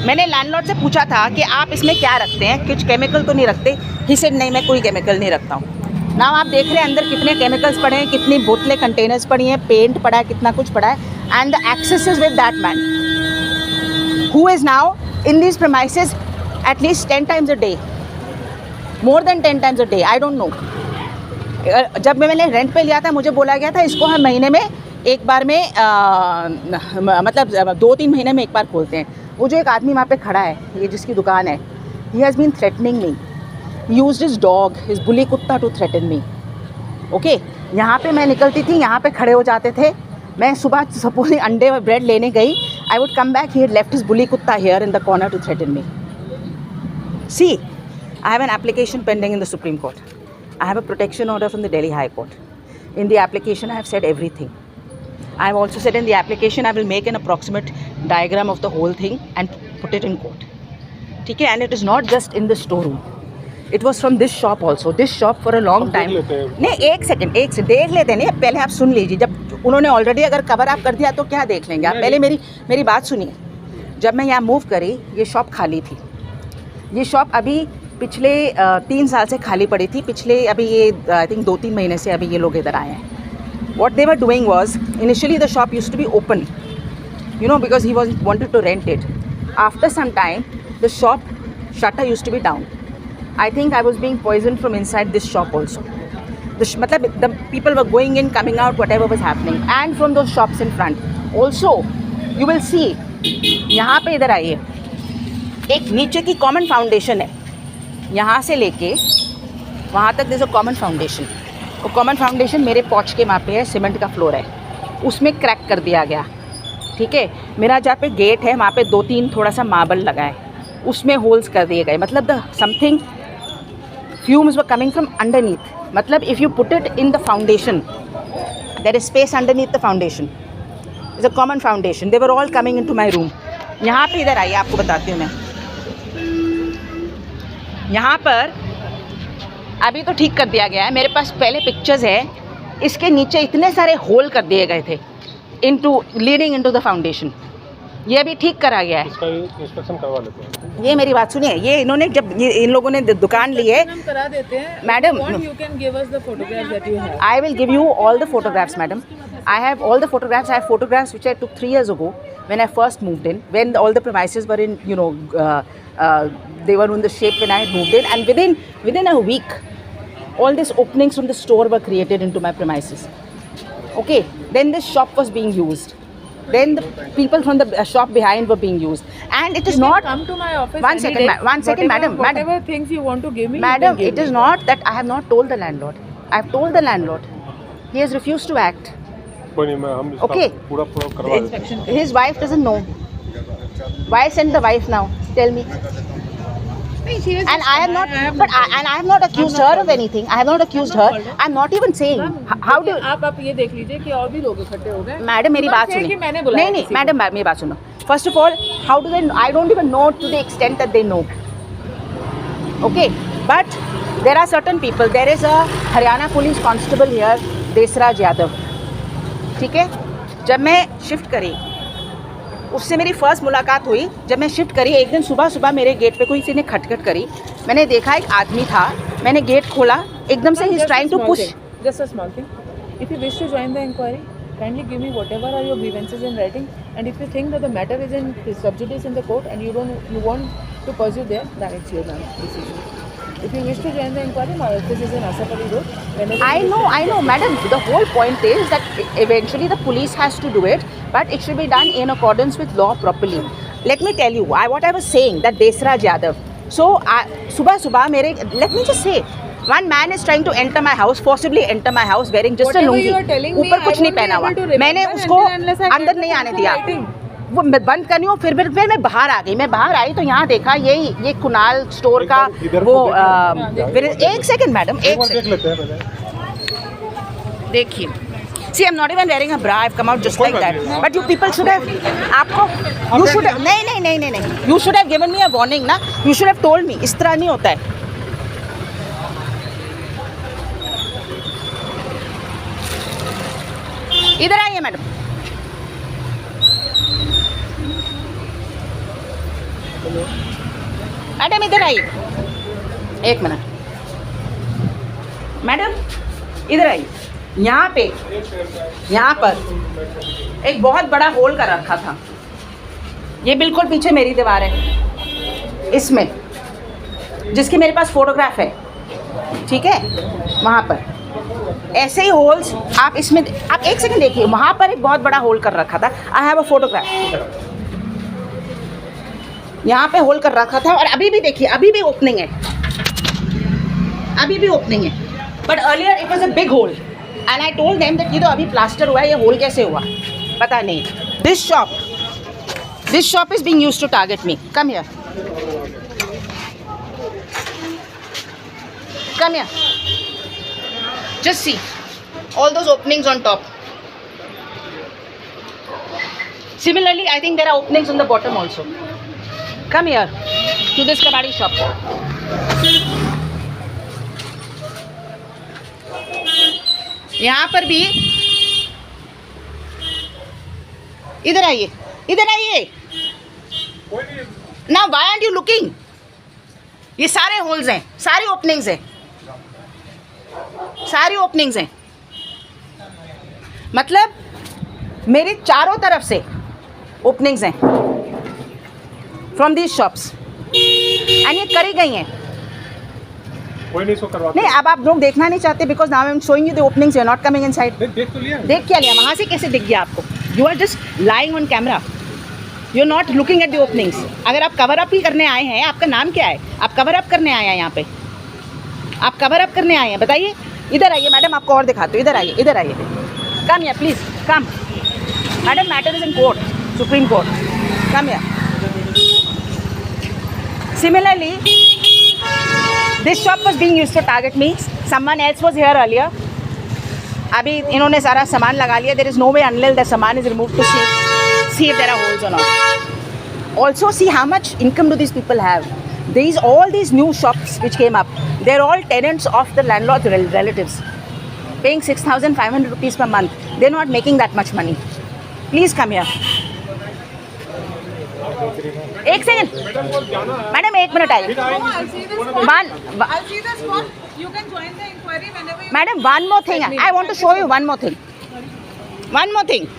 मैंने लैंडलॉर्ड से पूछा था कि आप इसमें क्या रखते हैं, कुछ केमिकल तो नहीं रखते? ही सेड नहीं, मैं कोई केमिकल नहीं रखता हूँ। नाउ आप देख रहे हैं अंदर कितने केमिकल्स पड़े हैं, कितनी बोतलें कंटेनर्स पड़ी हैं, पेंट पड़ा है, कितना कुछ पड़ा है। And the access is with that man who is now in this premises at least 10 times a day, more than 10 times a day, I don't know. जब मैंने रेंट पे लिया था मुझे बोला गया था इसको हम महीने में एक बार में मतलब 2-3 महीने में एक बार खोलते हैं। वो जो एक आदमी वहाँ पे खड़ा है, ये जिसकी दुकान है, he has been threatening me, used his dog, his bully कुत्ता टू थ्रेटन मी। ओके, यहाँ पे मैं निकलती थी, यहाँ पे खड़े हो जाते थे। मैं सुबह सपोज अंडे और ब्रेड लेने गई, I would come back, he had left his bully कुत्ता here in the corner to threaten me. See, I have an application pending in the Supreme Court. I have a protection order from the Delhi High Court. In the application, I have said everything. I have also said in the application, I will make an approximate diagram of the whole thing and put it in court. ठीक है? And it is not just in the storeroom. It was from this shop also. This shop for a long time. नहीं, एक second देख लेते नहीं, पहले आप सुन लीजिए। जब उन्होंने ऑलरेडी अगर कवर अप कर दिया तो क्या देख लेंगे आप? पहले मेरी बात सुनिए। जब मैं यहाँ मूव करी, ये शॉप खाली थी। ये शॉप अभी पिछले 3 साल से खाली पड़ी थी। पिछले अभी ये आई थिंक 2-3 महीने से अभी ये लोग इधर आए हैं। What they were doing was, initially the shop use to be open, you know, because he was wanted to rent it. After some time the shop shutter use to be down. I think I was being poison from inside this shop also. मतलब the people were going in, coming out, whatever was happening, and from दो shops in front also. You will see, यहाँ पे इधर आइए, एक नीचे की common foundation है, यहाँ से लेके वहाँ तक there's a कॉमन फाउंडेशन। वो कॉमन फाउंडेशन मेरे पॉच के वहाँ पे है, सीमेंट का फ्लोर है, उसमें क्रैक कर दिया गया। ठीक है, मेरा जहाँ पे गेट है वहाँ पे 2-3 थोड़ा सा मार्बल लगा है, उसमें होल्स कर दिए गए। मतलब the something fumes were coming from underneath. मतलब if you put it in the foundation, there is space underneath the foundation, is a common foundation. They were all coming in to my room. यहाँ पे इधर आइए, आपको बताती हूँ मैं। यहाँ पर अभी तो ठीक कर दिया गया है, मेरे पास पहले पिक्चर्स है। इसके नीचे इतने सारे होल कर दिए गए थे लीडिंग इनटू द फाउंडेशन। ये अभी ठीक करा गया है। इसका इंस्पेक्शन करवा लेते हैं। ये मेरी बात सुनिए, ये इन्होंने जब इन लोगों ने दुकान ली है, हम करा देते हैं। Madam, you can give us the photographs that you have. I will give you all the photographs, madam. I have all the photographs. I have photographs which I took 3 years ago when I first moved in, when all the premises were in, you know, they were in the shape when I had moved in, and within a week, all these openings from the store were created into my premises. Okay, then this shop was being used. Then the people from the shop behind were being used, and it is You can not. come to my office. One second, madam. Whatever things you want to give me. Madam, you can give it is me. not that I have not told the landlord. I have told the landlord. He has refused to act. कोई नहीं, मैं हम इसका Okay. पूरा करवा देते हैं। His wife doesn't know. Why send the wife now? Tell me. And I have not, and I have not accused her of anything. I have not accused her. I'm not even saying. How do? आप ये देख लीजिए कि और भी लोग इकट्ठे हो गए। मैडम मेरी बात कि सुनिए। मैंने बुलाया नहीं किसी मैडम मेरी बात सुनो। First of all, how do they? I don't even know to the extent that they know. Okay, but there are certain people. There is a Haryana police constable here, Desraj Yadav. ठीक है, जब मैं शिफ्ट करी, उससे मेरी फर्स्ट मुलाकात हुई। जब मैं शिफ्ट करी, एक दिन सुबह मेरे गेट पे किसी ने खटखट करी। मैंने देखा एक आदमी था, मैंने गेट खोला, एकदम से ही is trying to push. Just a small thing. If you wish to join the inquiry, kindly give me whatever are your grievances in writing. And if you think that the matter is in sub judice in the court and you want to pursue there, then it's your decision. If you wish to join the inquiry, my office is in Asapari Road. I know, madam. The whole point is that eventually the police has to do it, but it should be done in accordance with law properly. Let me tell you, what I was saying, that Desraj Yadav. So, subah mere, let me just say, one man is trying to enter my house, forcibly enter my house, wearing just a lungi. ऊपर कुछ नहीं पहना हुआ। मैंने उसको अंदर नहीं आने दिया। वो बंद करनी हो, फिर मैं बाहर आ गई। मैं बाहर आई तो यहाँ देखा ये कुणाल स्टोर का वो एक सेकंड मैडम, एक सेकंड देखिए। See, I'm not even wearing a bra. I've come out just like that. But you people should have, you should have, नहीं, you should have given me a warning ना. You should have told me. इस तरह नहीं होता है। इधर आइए madam. Madam इधर आइए, एक मिनट मैडम इधर आइए। यहाँ पर एक बहुत बड़ा होल कर रखा था, ये बिल्कुल पीछे मेरी दीवार है, इसमें जिसकी मेरे पास फोटोग्राफ है, ठीक है। वहाँ पर ऐसे ही होल्स आप इसमें, आप एक सेकंड देखिए, वहाँ पर एक बहुत बड़ा होल कर रखा था। आई हैव अ फोटोग्राफ, यहाँ पे होल कर रखा था और अभी भी देखिए, अभी भी ओपनिंग है, अभी भी ओपनिंग है। But earlier it was a big hole and I told them that ये तो अभी प्लास्टर हुआ है, ये होल कैसे हुआ पता नहीं। This shop is being used to target me. Come here, come here, just see all those openings on top. Similarly, I think there are openings on the bottom also. Come here to this kabadi shop. यहाँ पर भी, इधर आइए, इधर आइए। Now why aren't you looking? ये सारे holes हैं, सारी ओपनिंग्स हैं, सारी ओपनिंग्स हैं। मतलब मेरी चारों तरफ से ओपनिंग्स हैं फ्रॉम दीज शॉप्स एंड ये करी गई हैं। कोई नहीं इसको करवाता। नहीं, अब आप लोग देखना नहीं चाहते because now I am showing you the openings, you are not coming inside. देख तो लिया, देख क्या लिया, वहाँ से कैसे दिख गया आपको? You are just lying on camera, you are not looking at the openings. अगर आप कवर अप ही करने आए हैं, आपका नाम क्या है? आप कवर अप करने आए हैं यहाँ पे, आप कवर अप करने आए हैं, बताइए। इधर आइए मैडम, आपको और दिखाते हो, इधर आइए, इधर आइए, कम या please come madam, matter is in court, supreme court, come या। Similarly this shop was being used to target me, someone else was here earlier. अभी इन्होंने सारा सामान लगा लिया, there is no way until the सामान is removed to see if there are holes or not. Also see how much income do these people have. All these new shops which came up, they're all tenants of the landlord's relatives, paying 6,500 rupees per month. They're not making that much money. Please come here. एक second madam, एक minute आइए। Madam, one more thing, I want to show you one more thing.